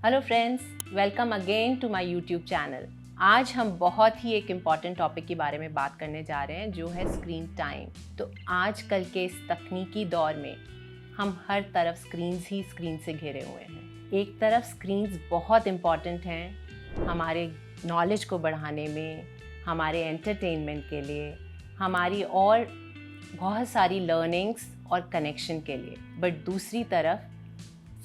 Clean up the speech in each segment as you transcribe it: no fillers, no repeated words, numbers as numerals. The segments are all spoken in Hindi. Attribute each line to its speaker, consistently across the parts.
Speaker 1: Hello friends, welcome again to my YouTube channel. आज हम बहुत ही एक इम्पॉर्टेंट टॉपिक के बारे में बात करने जा रहे हैं, जो है स्क्रीन टाइम। तो आजकल के इस तकनीकी दौर में हम हर तरफ स्क्रीन से घिरे हुए हैं। एक तरफ स्क्रीन्स बहुत इम्पॉर्टेंट हैं हमारे नॉलेज को बढ़ाने में, हमारे एंटरटेनमेंट के लिए, हमारी और बहुत सारी लर्निंग्स और कनेक्शन के लिए। बट दूसरी तरफ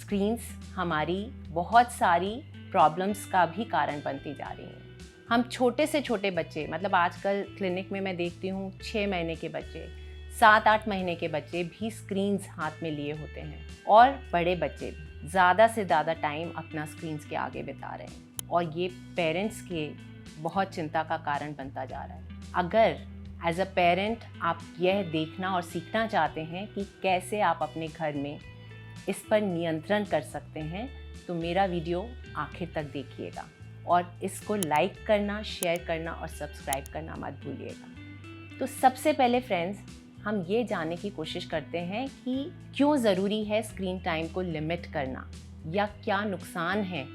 Speaker 1: स्क्रीन्स हमारी बहुत सारी प्रॉब्लम्स का भी कारण बनती जा रही हैं। हम छोटे से छोटे बच्चे, मतलब आजकल क्लिनिक में मैं देखती हूँ 6 महीने के बच्चे, 7-8 महीने के बच्चे भी स्क्रीन्स हाथ में लिए होते हैं, और बड़े बच्चे भी ज़्यादा से ज़्यादा टाइम अपना स्क्रीन्स के आगे बिता रहे हैं, और ये पेरेंट्स के बहुत चिंता का कारण बनता जा रहा है। अगर एज अ पेरेंट आप यह देखना और सीखना चाहते हैं कि कैसे आप अपने घर में इस पर नियंत्रण कर सकते हैं, तो मेरा वीडियो आखिर तक देखिएगा और इसको लाइक करना, शेयर करना और सब्सक्राइब करना मत भूलिएगा। तो सबसे पहले फ्रेंड्स, हम ये जानने की कोशिश करते हैं कि क्यों ज़रूरी है स्क्रीन टाइम को लिमिट करना, या क्या नुकसान है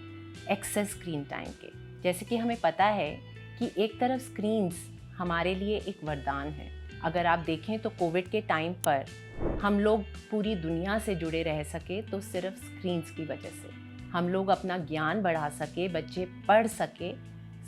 Speaker 1: एक्सेस स्क्रीन टाइम के। जैसे कि हमें पता है कि एक तरफ स्क्रीन्स हमारे लिए एक वरदान है। अगर आप देखें तो कोविड के टाइम पर हम लोग पूरी दुनिया से जुड़े रह सके तो सिर्फ स्क्रीन्स की वजह से। हम लोग अपना ज्ञान बढ़ा सके, बच्चे पढ़ सके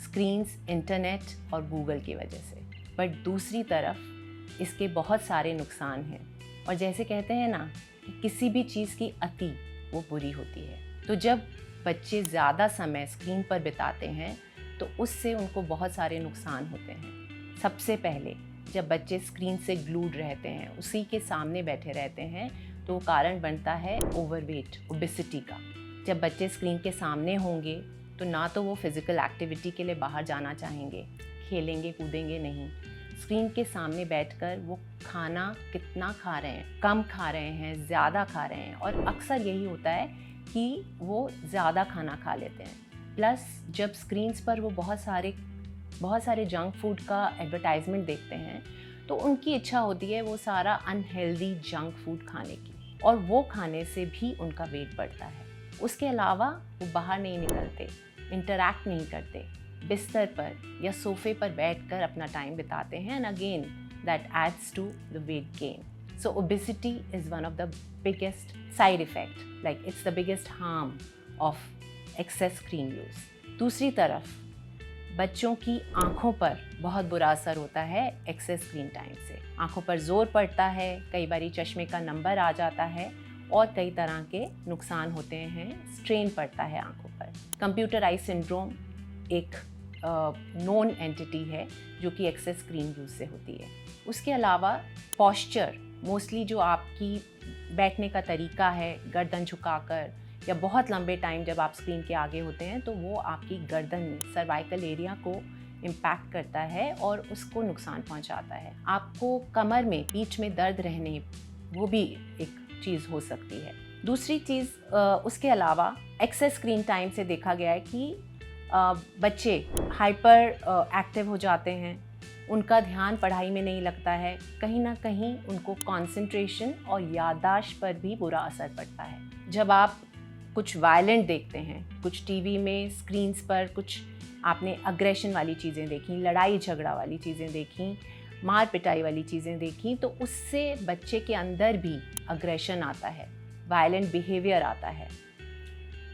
Speaker 1: स्क्रीन्स, इंटरनेट और गूगल की वजह से। बट दूसरी तरफ इसके बहुत सारे नुकसान हैं, और जैसे कहते हैं ना कि किसी भी चीज़ की अति वो बुरी होती है। तो जब बच्चे ज़्यादा समय स्क्रीन पर बिताते हैं तो उससे उनको बहुत सारे नुकसान होते हैं। सबसे पहले, जब बच्चे स्क्रीन से ग्लूड रहते हैं, उसी के सामने बैठे रहते हैं, तो कारण बनता है ओवरवेट, ओबेसिटी का। जब बच्चे स्क्रीन के सामने होंगे तो ना तो वो फिज़िकल एक्टिविटी के लिए बाहर जाना चाहेंगे, खेलेंगे कूदेंगे नहीं। स्क्रीन के सामने बैठकर वो खाना कितना खा रहे हैं, कम खा रहे हैं, ज़्यादा खा रहे हैं, और अक्सर यही होता है कि वो ज़्यादा खाना खा लेते हैं। प्लस जब स्क्रीन्स पर वो बहुत सारे जंक फूड का एडवर्टाइजमेंट देखते हैं, तो उनकी इच्छा होती है वो सारा अनहेल्दी जंक फूड खाने की, और वो खाने से भी उनका वेट बढ़ता है। उसके अलावा वो बाहर नहीं निकलते, इंटरैक्ट नहीं करते, बिस्तर पर या सोफे पर बैठकर अपना टाइम बिताते हैं, and again that adds to the weight gain. So obesity is one of the biggest side effect, like it's the biggest harm of excess screen use. दूसरी तरफ बच्चों की आँखों पर बहुत बुरा असर होता है एक्सेस स्क्रीन टाइम से। आँखों पर जोर पड़ता है, कई बारी चश्मे का नंबर आ जाता है, और कई तरह के नुकसान होते हैं, स्ट्रेन पड़ता है आँखों पर। कंप्यूटर आई सिंड्रोम एक नोन एंटिटी है जो कि एक्सेस स्क्रीन यूज़ से होती है। उसके अलावा पॉस्चर, मोस्टली जो आपकी बैठने का तरीका है, गर्दन झुकाकर, या बहुत लंबे टाइम जब आप स्क्रीन के आगे होते हैं, तो वो आपकी गर्दन में, सर्वाइकल एरिया को इम्पैक्ट करता है और उसको नुकसान पहुंचाता है। आपको कमर में, पीठ में दर्द रहने, वो भी एक चीज़ हो सकती है। दूसरी चीज़, उसके अलावा एक्सेस स्क्रीन टाइम से देखा गया है कि बच्चे हाइपर एक्टिव हो जाते हैं, उनका ध्यान पढ़ाई में नहीं लगता है, कहीं ना कहीं उनको कंसंट्रेशन और याददाश्त पर भी बुरा असर पड़ता है। जब आप कुछ वायलेंट देखते हैं, कुछ टीवी में स्क्रीन्स पर कुछ आपने अग्रेशन वाली चीज़ें देखी, लड़ाई झगड़ा वाली चीज़ें देखी, मार पिटाई वाली चीज़ें देखी, तो उससे बच्चे के अंदर भी अग्रेशन आता है, वायलेंट बिहेवियर आता है।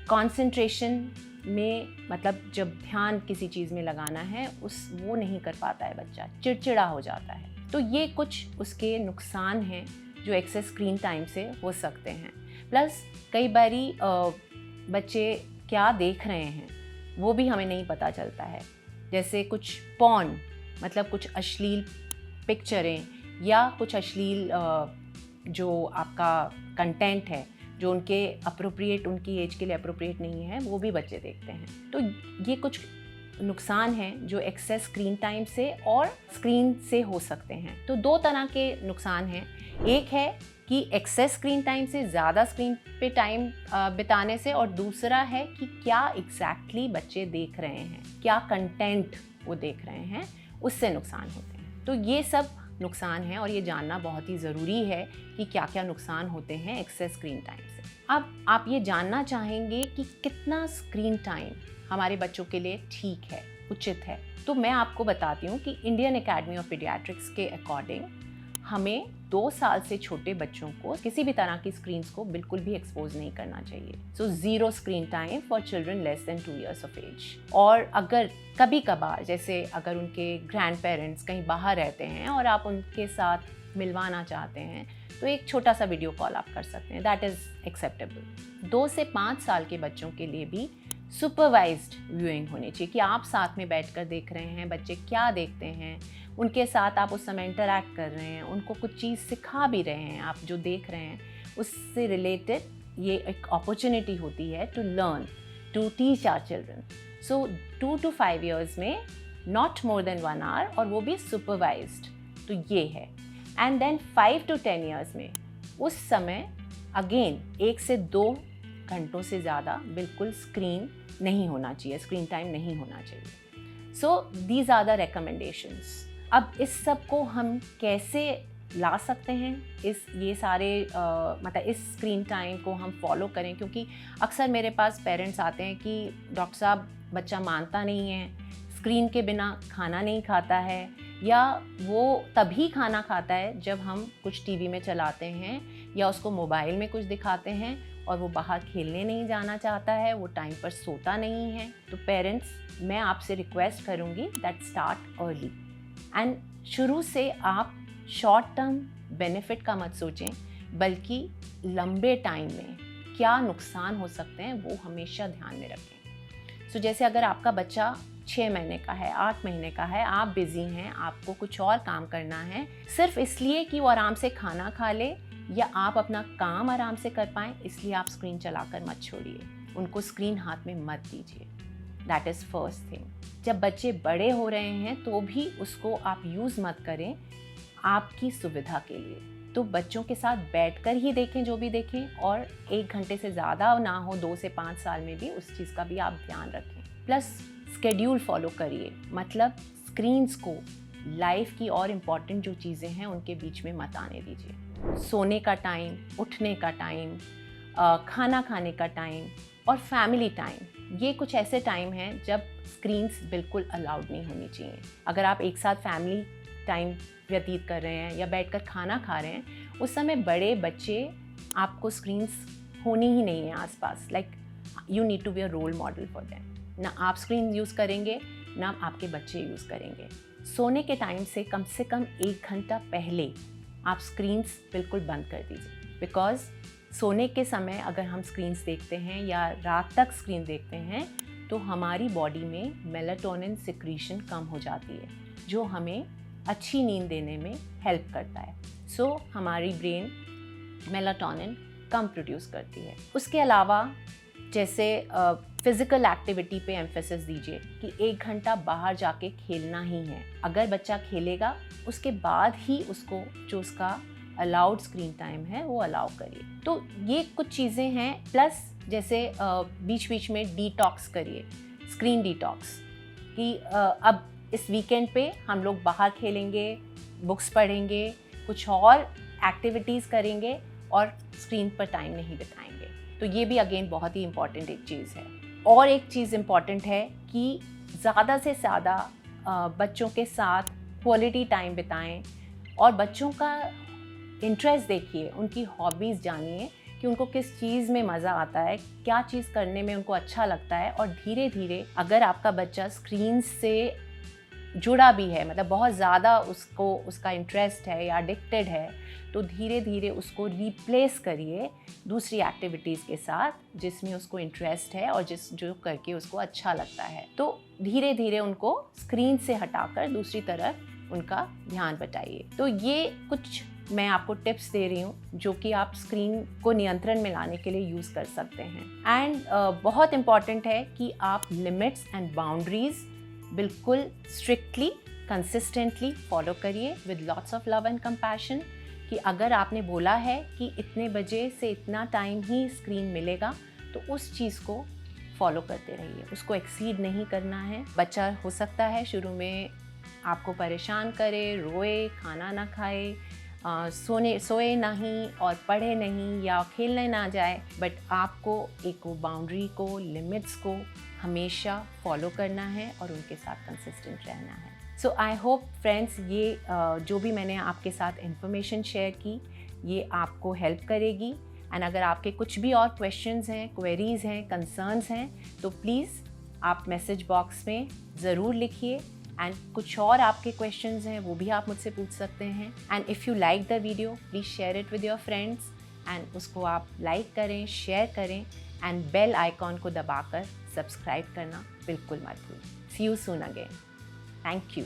Speaker 1: कंसंट्रेशन में, मतलब जब ध्यान किसी चीज़ में लगाना है, वो नहीं कर पाता है बच्चा, चिड़चिड़ा हो जाता है। तो ये कुछ उसके नुकसान हैं जो एक्सेस स्क्रीन टाइम से हो सकते हैं। प्लस कई बारी बच्चे क्या देख रहे हैं वो भी हमें नहीं पता चलता है। जैसे कुछ पॉर्न, मतलब कुछ अश्लील पिक्चरें या कुछ अश्लील जो आपका कंटेंट है, जो उनके अप्रोप्रिएट, उनकी एज के लिए अप्रोप्रिएट नहीं है, वो भी बच्चे देखते हैं। तो ये कुछ नुकसान हैं जो एक्सेस स्क्रीन टाइम से और स्क्रीन से हो सकते हैं। तो दो तरह के नुकसान हैं। एक है कि एक्सेस स्क्रीन टाइम से, ज़्यादा स्क्रीन पे टाइम बिताने से, और दूसरा है कि क्या एग्जैक्टली बच्चे देख रहे हैं, क्या कंटेंट वो देख रहे हैं, उससे नुकसान होते हैं। तो ये सब नुकसान हैं, और ये जानना बहुत ही ज़रूरी है कि क्या क्या नुकसान होते हैं एक्सेस स्क्रीन टाइम से। अब आप ये जानना चाहेंगे कि कितना स्क्रीन टाइम हमारे बच्चों के लिए ठीक है, उचित है। तो मैं आपको बताती हूँ कि इंडियन एकेडमी ऑफ पीडियाट्रिक्स के अकॉर्डिंग हमें 2 साल से छोटे बच्चों को किसी भी तरह की स्क्रीन्स को बिल्कुल भी एक्सपोज नहीं करना चाहिए। So 0 screen time for children less than 2 years of age. और अगर कभी कभार, जैसे अगर उनके ग्रैंड पेरेंट्स कहीं बाहर रहते हैं और आप उनके साथ मिलवाना चाहते हैं, तो एक छोटा सा वीडियो कॉल आप कर सकते हैं, दैट इज़ एक्सेप्टेबल। 2 से 5 साल के बच्चों के लिए भी सुपरवाइज्ड व्यूइंग होनी चाहिए कि आप साथ में बैठकर देख रहे हैं, बच्चे क्या देखते हैं, उनके साथ आप उस समय इंटरैक्ट कर रहे हैं, उनको कुछ चीज़ सिखा भी रहे हैं, आप जो देख रहे हैं उससे रिलेटेड ये एक अपॉर्चुनिटी होती है to learn, to teach our children. So 2 to 5 years में नॉट मोर देन 1 hour, और वो भी सुपरवाइज्ड। तो ये है। एंड देन 5 to 10 years में उस समय अगेन 1 से 2 घंटों से ज़्यादा बिल्कुल स्क्रीन नहीं होना चाहिए, स्क्रीन टाइम नहीं होना चाहिए। So these are the recommendations. अब इस सब को हम कैसे ला सकते हैं, ये सारे मतलब इस स्क्रीन टाइम को हम फॉलो करें, क्योंकि अक्सर मेरे पास पेरेंट्स आते हैं कि डॉक्टर साहब बच्चा मानता नहीं है, स्क्रीन के बिना खाना नहीं खाता है, या वो तभी खाना खाता है जब हम कुछ टीवी में चलाते हैं या उसको मोबाइल में कुछ दिखाते हैं, और वो बाहर खेलने नहीं जाना चाहता है, वो टाइम पर सोता नहीं है। तो पेरेंट्स, मैं आपसे रिक्वेस्ट करूँगी दैट स्टार्ट अर्ली, एंड शुरू से आप शॉर्ट टर्म बेनिफिट का मत सोचें, बल्कि लंबे टाइम में क्या नुकसान हो सकते हैं वो हमेशा ध्यान में रखें। सो जैसे अगर आपका बच्चा 6 महीने का है, 8 महीने का है, आप बिज़ी हैं, आपको कुछ और काम करना है, सिर्फ इसलिए कि वो आराम से खाना खा ले या आप अपना काम आराम से कर पाएँ, इसलिए आप स्क्रीन चलाकर मत छोड़िए, उनको स्क्रीन हाथ में मत दीजिए। That is first thing. जब बच्चे बड़े हो रहे हैं तो भी उसको आप यूज़ मत करें आपकी सुविधा के लिए। तो बच्चों के साथ बैठकर ही देखें जो भी देखें, और 1 घंटे से ज़्यादा ना हो 2 से 5 साल में भी, उस चीज़ का भी आप ध्यान रखें। प्लस स्केड्यूल फॉलो करिए, मतलब स्क्रीन्स को लाइफ की और इम्पॉर्टेंट जो चीज़ें हैं उनके बीच में मत आने दीजिए। सोने का टाइम, उठने का टाइम, खाना खाने का टाइम और फैमिली टाइम, ये कुछ ऐसे टाइम हैं जब स्क्रीन्स बिल्कुल अलाउड नहीं होनी चाहिए। अगर आप एक साथ फैमिली टाइम व्यतीत कर रहे हैं या बैठकर खाना खा रहे हैं, उस समय बड़े बच्चे, आपको स्क्रीन्स होनी ही नहीं है आसपास। Like you need to be a role model for them. ना आप स्क्रीन यूज़ करेंगे, ना आपके बच्चे यूज़ करेंगे। सोने के टाइम से कम 1 घंटा पहले आप स्क्रीन्स बिल्कुल बंद कर दीजिए, बिकॉज़ सोने के समय अगर हम स्क्रीन्स देखते हैं या रात तक स्क्रीन देखते हैं तो हमारी बॉडी में मेलाटोनिन सिक्रीशन कम हो जाती है, जो हमें अच्छी नींद देने में हेल्प करता है। सो हमारी ब्रेन मेलाटोनिन कम प्रोड्यूस करती है। उसके अलावा जैसे फिज़िकल एक्टिविटी पे एम्फेसिस दीजिए कि 1 घंटा बाहर जाके खेलना ही है। अगर बच्चा खेलेगा उसके बाद ही उसको जो उसका अलाउड स्क्रीन टाइम है वो अलाउ करिए। तो ये कुछ चीज़ें हैं। प्लस जैसे बीच बीच में डिटॉक्स करिए, स्क्रीन डिटॉक्स, कि अब इस वीकेंड पे हम लोग बाहर खेलेंगे, बुक्स पढ़ेंगे, कुछ और एक्टिविटीज़ करेंगे और स्क्रीन पर टाइम नहीं बिताएंगे। तो ये भी अगेन बहुत ही इम्पॉर्टेंट एक चीज़ है। और एक चीज़ इम्पॉर्टेंट है कि ज़्यादा से ज़्यादा बच्चों के साथ क्वालिटी टाइम बिताएं और बच्चों का इंटरेस्ट देखिए, उनकी हॉबीज़ जानिए कि उनको किस चीज़ में मज़ा आता है, क्या चीज़ करने में उनको अच्छा लगता है। और धीरे धीरे अगर आपका बच्चा स्क्रीन से जुड़ा भी है, मतलब बहुत ज़्यादा उसको उसका इंटरेस्ट है या एडिक्टेड है, तो धीरे धीरे उसको रिप्लेस करिए दूसरी एक्टिविटीज़ के साथ जिसमें उसको इंटरेस्ट है और जो करके उसको अच्छा लगता है। तो धीरे धीरे उनको स्क्रीन से हटाकर दूसरी तरफ उनका ध्यान बटाइए। तो ये कुछ मैं आपको टिप्स दे रही हूँ जो कि आप स्क्रीन को नियंत्रण में लाने के लिए यूज़ कर सकते हैं। एंड बहुत इम्पॉर्टेंट है कि आप लिमिट्स एंड बाउंड्रीज बिल्कुल स्ट्रिक्टली कंसिस्टेंटली फॉलो करिए with lots of love and compassion, कि अगर आपने बोला है कि इतने बजे से इतना टाइम ही स्क्रीन मिलेगा तो उस चीज़ को फॉलो करते रहिए, उसको एक्सीड नहीं करना है। बच्चा हो सकता है शुरू में आपको परेशान करे, रोए, खाना ना खाए, सोए नहीं और पढ़े नहीं या खेलने ना जाए, बट आपको एक वो बाउंड्री को, लिमिट्स को हमेशा फॉलो करना है और उनके साथ कंसिस्टेंट रहना है। सो आई होप फ्रेंड्स, ये जो भी मैंने आपके साथ इंफॉर्मेशन शेयर की ये आपको हेल्प करेगी। एंड अगर आपके कुछ भी और क्वेश्चंस हैं, क्वेरीज़ हैं, कंसर्न्स हैं, तो प्लीज़ आप मैसेज बॉक्स में ज़रूर लिखिए। एंड कुछ और आपके क्वेश्चंस हैं वो भी आप मुझसे पूछ सकते हैं। And if you like the video, please share it with your friends and उसको आप लाइक करें, शेयर करें एंड बेल आइकॉन को दबाकर सब्सक्राइब करना बिल्कुल मत भूलें। See you soon again. Thank you.